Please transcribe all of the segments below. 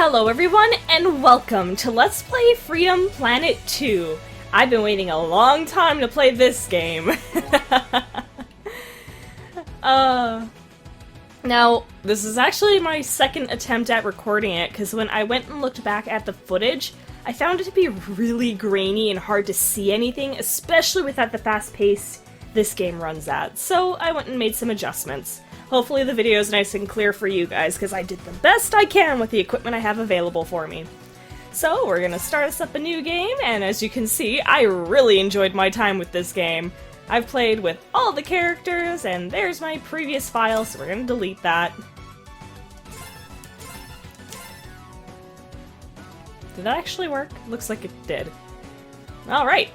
Hello everyone, and welcome to Let's Play Freedom Planet 2. I've been waiting a long time to play this game. Now, this is actually my second attempt at recording it, because when I went and looked back at the footage, I found it to be really grainy and hard to see anything, especially with at the fast pace this game runs at. So I went and made some adjustments. Hopefully the video is nice and clear for you guys, because I did the best I can with the equipment I have available for me. So we're gonna start us up a new game, and as you can see, I really enjoyed my time with this game. I've played with all the characters, and there's my previous file, so we're gonna delete that. Did that actually work? Looks like it did. Alright,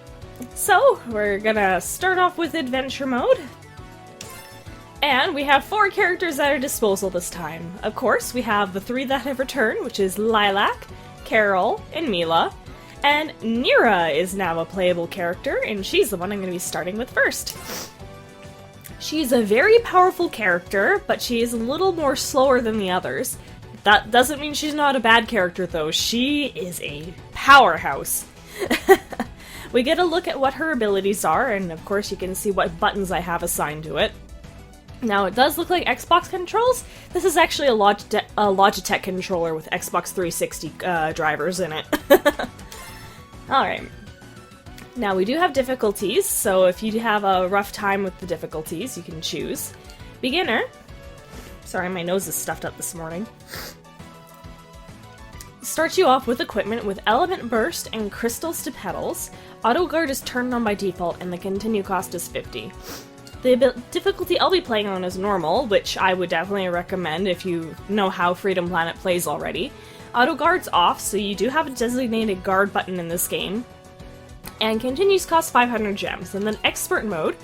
so we're gonna start off with adventure mode. And we have 4 characters at our disposal this time. Of course, we have the 3 that have returned, which is Lilac, Carol, and Mila. And Neera is now a playable character, and she's the one I'm going to be starting with first. She's a very powerful character, but she is a little more slower than the others. That doesn't mean she's not a bad character, though. She is a powerhouse. We get a look at what her abilities are, and of course you can see what buttons I have assigned to it. Now, it does look like Xbox controls. This is actually a Logitech controller with Xbox 360 drivers in it. Alright. Now, we do have difficulties, so if you have a rough time with the difficulties, you can choose. Beginner. Sorry, my nose is stuffed up this morning. Starts you off with equipment with Element Burst and Crystals to Petals. Auto Guard is turned on by default, and the continue cost is 50. The difficulty I'll be playing on is normal, which I would definitely recommend if you know how Freedom Planet plays already. Auto Guard's off, so you do have a designated guard button in this game. And continues cost 500 gems. And then Expert Mode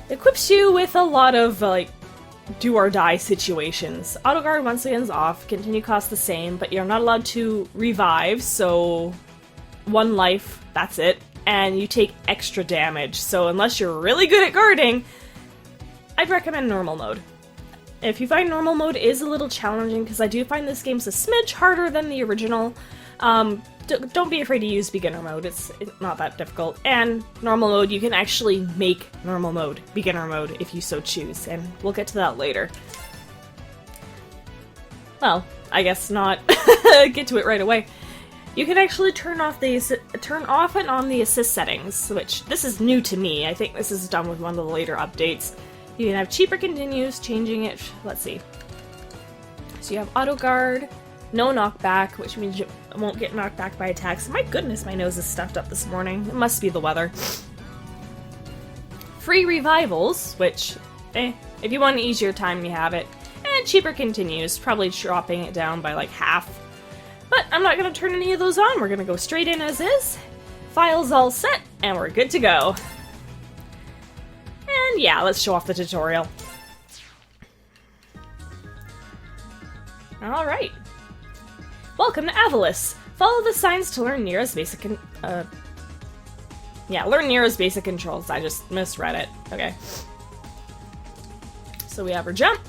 equips you with a lot of, do or die situations. Auto Guard once again is off, continue costs the same, but you're not allowed to revive, so 1 life, that's it. And you take extra damage, so unless you're really good at guarding, I'd recommend normal mode. If you find normal mode is a little challenging, because I do find this game's a smidge harder than the original, don't be afraid to use beginner mode, it's not that difficult. And normal mode, you can actually make normal mode beginner mode if you so choose, and we'll get to that later. Well, I guess not get to it right away. You can actually turn off and on the assist settings, which this is new to me. I think this is done with one of the later updates. You can have cheaper continues, changing it. Let's see. So you have auto guard, no knockback, which means you won't get knocked back by attacks. My goodness, my nose is stuffed up this morning. It must be the weather. Free revivals, which, if you want an easier time, you have it. And cheaper continues, probably dropping it down by like half. But I'm not going to turn any of those on, we're going to go straight in as is. File's all set, and we're good to go. And yeah, let's show off the tutorial. Alright. Welcome to Avalis. Follow the signs to learn Neera's basic learn Neera's basic controls. I just misread it. Okay. So we have her jump.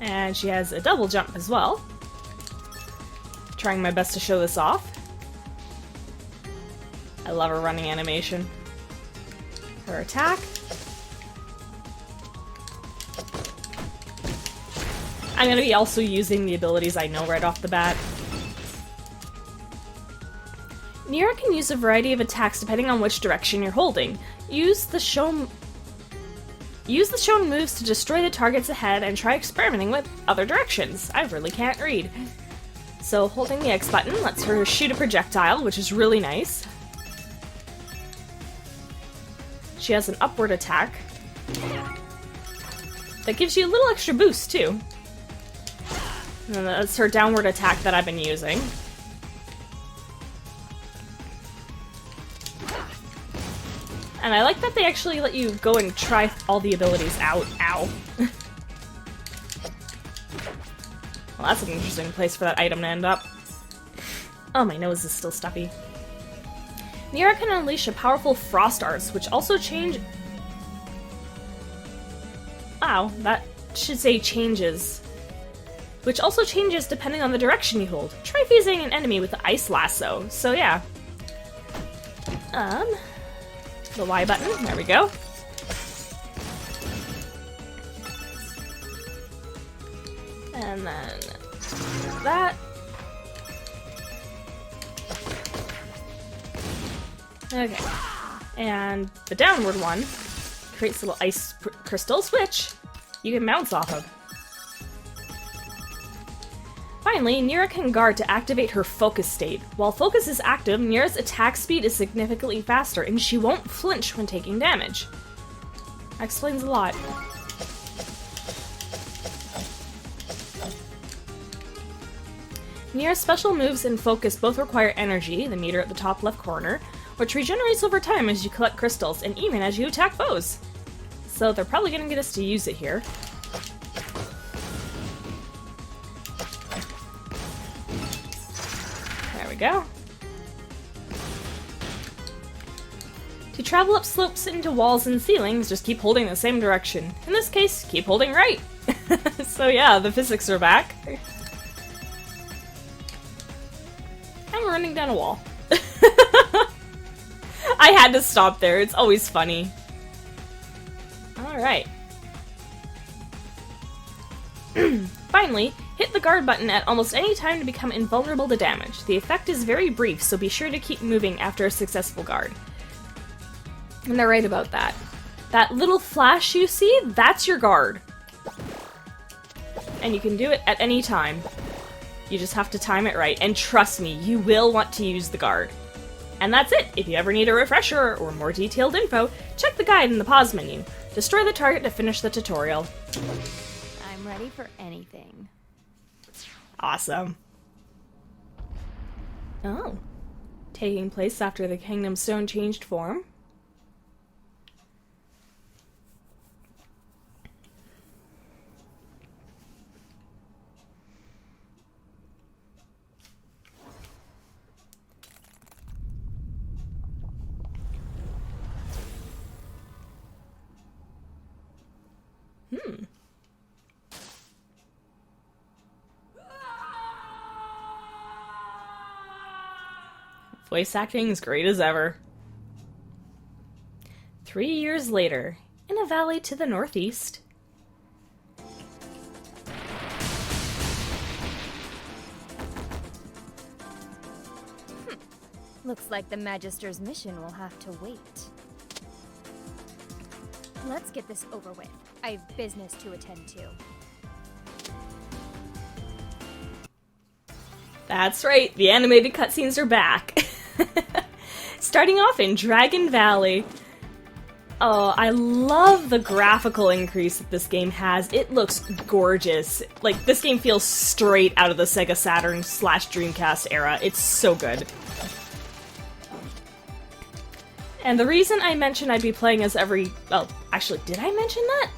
And she has a double jump as well. Trying my best to show this off. I love her running animation. Her attack. I'm going to be also using the abilities I know right off the bat. Neera can use a variety of attacks depending on which direction you're holding. Use the shown moves to destroy the targets ahead and try experimenting with other directions. I really can't read. So holding the X button lets her shoot a projectile, which is really nice. She has an upward attack that gives you a little extra boost too. And that's her downward attack that I've been using. And I like that they actually let you go and try all the abilities out. Ow. Well, that's an interesting place for that item to end up. Oh, my nose is still stuffy. Neera can unleash a powerful frost arts, which also change... Wow, that should say changes which also changes depending on the direction you hold. Try phasing an enemy with the ice lasso. So yeah. The Y button, there we go. And then that. Okay. And the downward one creates a little ice crystal switch you can bounce off of. Finally, Neera can guard to activate her focus state. While focus is active, Neera's attack speed is significantly faster, and she won't flinch when taking damage. That explains a lot. Neera's special moves and focus both require energy, the meter at the top left corner, which regenerates over time as you collect crystals, and even as you attack foes. So they're probably gonna get us to use it here. There we go. To travel up slopes into walls and ceilings, just keep holding the same direction. In this case, keep holding right. So yeah, the physics are back. And we're running down a wall. I had to stop there, it's always funny. Alright. Finally, hit the guard button at almost any time to become invulnerable to damage. The effect is very brief, so be sure to keep moving after a successful guard. And they're right about that. That little flash you see, that's your guard. And you can do it at any time. You just have to time it right, and trust me, you will want to use the guard. And that's it! If you ever need a refresher or more detailed info, check the guide in the pause menu. Destroy the target to finish the tutorial. I'm ready for anything. Awesome. Oh. Taking place after the Kingdom Stone changed form. Voice acting is great as ever. 3 years later, in a valley to the northeast. Looks like the Magister's mission will have to wait. Let's get this over with. I have business to attend to. That's right, the animated cutscenes are back. Starting off in Dragon Valley. Oh, I love the graphical increase that this game has. It looks gorgeous. Like, this game feels straight out of the Sega Saturn / Dreamcast era. It's so good. And the reason I mentioned I'd be playing as every... Well, actually, did I mention that?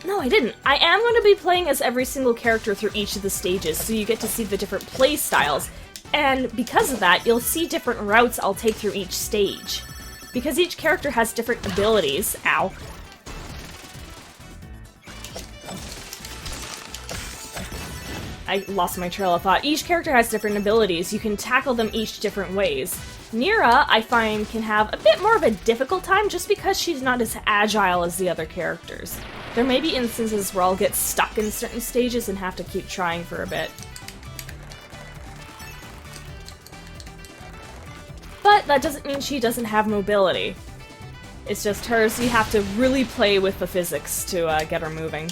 No, I didn't. I am going to be playing as every single character through each of the stages, so you get to see the different play styles. And because of that, you'll see different routes I'll take through each stage. Because each character has different abilities. Ow. I lost my trail of thought. Each character has different abilities. You can tackle them each different ways. Neera, I find, can have a bit more of a difficult time just because she's not as agile as the other characters. There may be instances where I'll get stuck in certain stages and have to keep trying for a bit. But that doesn't mean she doesn't have mobility. It's just hers, you have to really play with the physics to get her moving.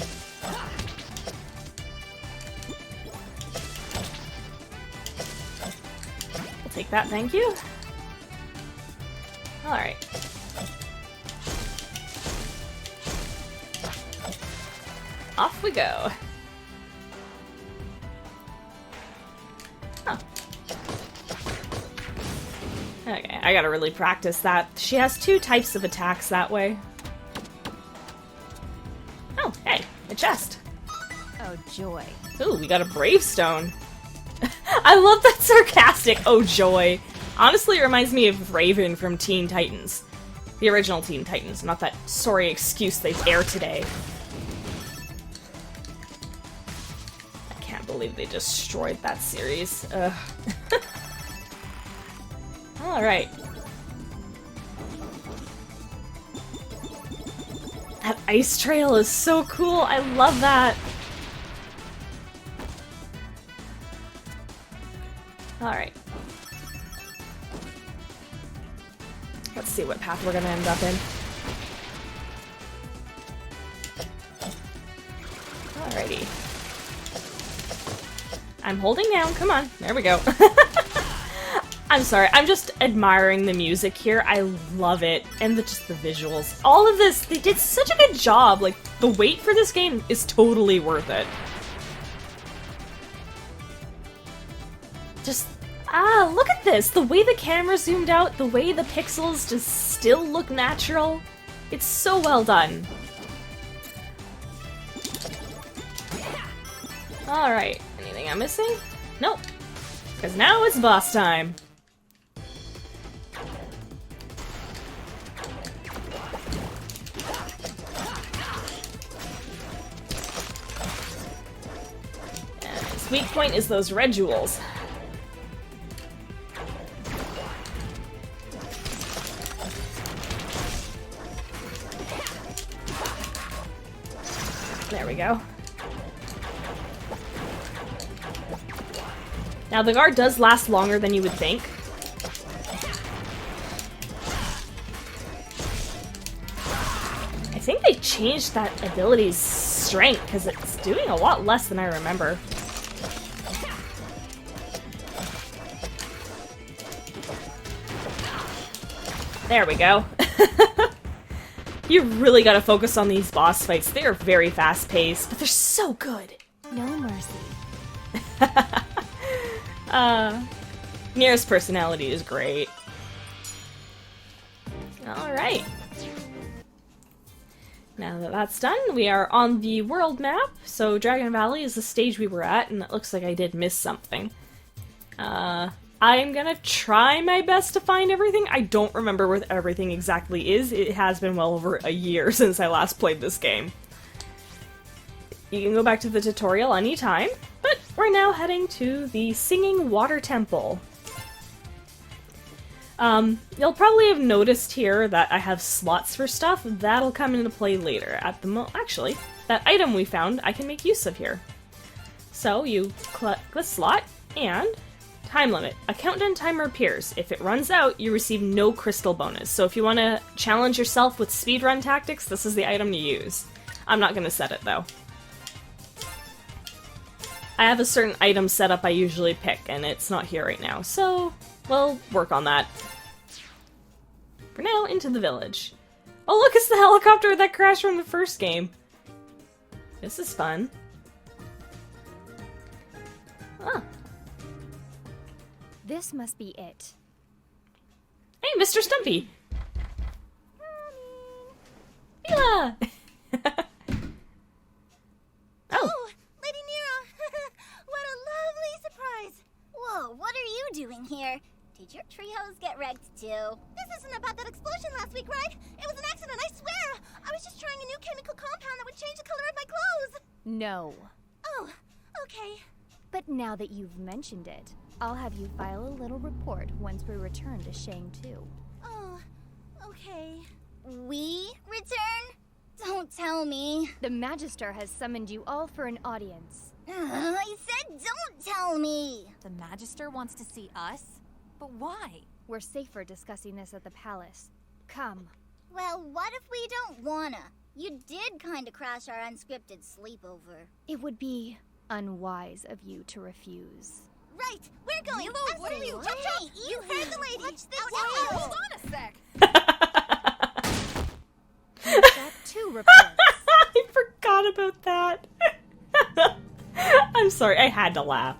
We'll take that, thank you. Alright. Off we go. Huh. Okay, I gotta really practice that. She has 2 types of attacks that way. Oh, hey, a chest. Oh, joy. Ooh, we got a Bravestone. I love that sarcastic, oh joy. Honestly, it reminds me of Raven from Teen Titans. The original Teen Titans, not that sorry excuse they air today. I can't believe they destroyed that series. Ugh. Alright. That ice trail is so cool! I love that! Alright. Let's see what path we're gonna end up in. Alrighty. I'm holding down, come on. There we go. I'm sorry, I'm just admiring the music here. I love it. And just the visuals. All of this, they did such a good job. Like, the wait for this game is totally worth it. Just, look at this! The way the camera zoomed out, the way the pixels just still look natural. It's so well done. Alright, anything I'm missing? Nope. Because now it's boss time. And his weak point is those red jewels. There we go. Now, the guard does last longer than you would think. I think they changed that ability's strength, because it's doing a lot less than I remember. There we go. You really gotta focus on these boss fights. They are very fast-paced, but they're so good. No mercy. Neera's personality is great. Alright. Now that that's done, we are on the world map. So Dragon Valley is the stage we were at, and it looks like I did miss something. I'm gonna try my best to find everything. I don't remember where everything exactly is. It has been well over a year since I last played this game. You can go back to the tutorial anytime, but we're now heading to the Singing Water Temple. You'll probably have noticed here that I have slots for stuff. That'll come into play later. Actually, that item we found I can make use of here. So you click the slot, and time limit. A countdown timer appears. If it runs out, you receive no crystal bonus. So if you want to challenge yourself with speedrun tactics, this is the item to use. I'm not going to set it, though. I have a certain item setup I usually pick, and it's not here right now, so we'll work on that. For now, into the village. Oh look, it's the helicopter that crashed from the first game. This is fun. Ah. This must be it. Hey, Mr. Stumpy! Mila! Oh, Lady Neera! What a lovely surprise! Whoa, what are you doing here? Did your treehouse get wrecked too? This isn't about that explosion last week, right? It was an accident, I swear! I was just trying a new chemical compound that would change the color of my clothes! No. Oh, okay. But now that you've mentioned it, I'll have you file a little report once we return to Shang 2. Oh, okay. We return? Don't tell me. The Magister has summoned you all for an audience. I said don't tell me! The Magister wants to see us? But why? We're safer discussing this at the palace. Come. Well, what if we don't wanna? You did kinda crash our unscripted sleepover. It would be unwise of you to refuse. Right, we're going! Milo, what are you- Jump, jump! You heard the lady! Watch this! Ow, ow. Hold on a sec! That too reports. I forgot about that. I'm sorry, I had to laugh.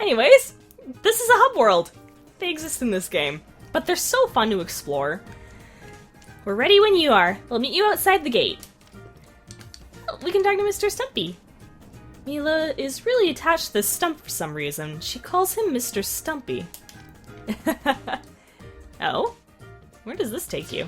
Anyways, this is a hub world. They exist in this game, but they're so fun to explore. We're ready when you are. We'll meet you outside the gate. Oh, we can talk to Mr. Stumpy. Mila is really attached to this stump for some reason. She calls him Mr. Stumpy. Oh? Where does this take you?